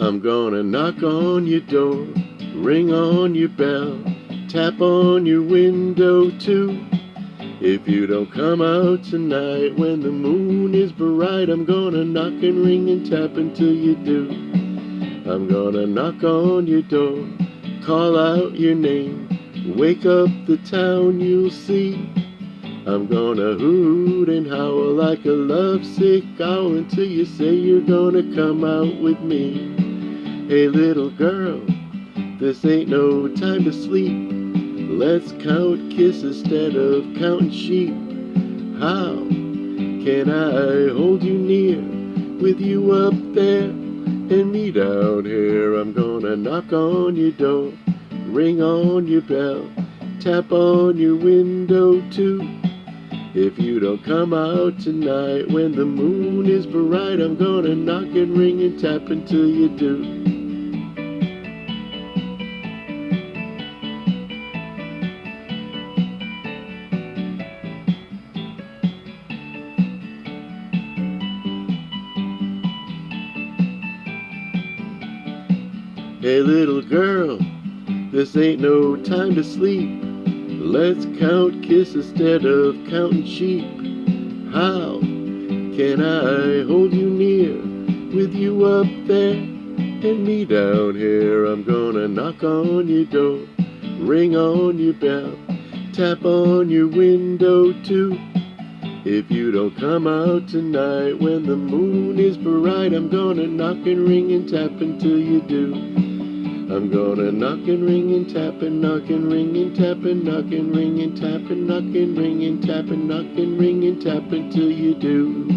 I'm gonna knock on your door, ring on your bell, tap on your window too. If you don't come out tonight when the moon is bright, I'm gonna knock and ring and tap until you do. I'm gonna knock on your door, call out your name, wake up the town, you'll see. I'm gonna hoot and howl like a lovesick owl until you say you're gonna come out with me. Hey little girl, this ain't no time to sleep. Let's count kisses instead of counting sheep. How can I hold you near with you up there and me down here? I'm gonna knock on your door, ring on your bell, tap on your window too. If you don't come out tonight when the moon is bright, I'm gonna knock and ring and tap until you do. Hey little girl, this ain't no time to sleep. Let's count kisses instead of counting sheep. How can I hold you near with you up there and me down here? I'm gonna knock on your door, ring on your bell, tap on your window too. If you don't come out tonight when the moon is bright, I'm gonna knock and ring and tap until you do. I'm gonna knock and ring and tap and knock and ring and tap and knock and ring and tap and knock and ring and tap and knock and ring and tap until you do.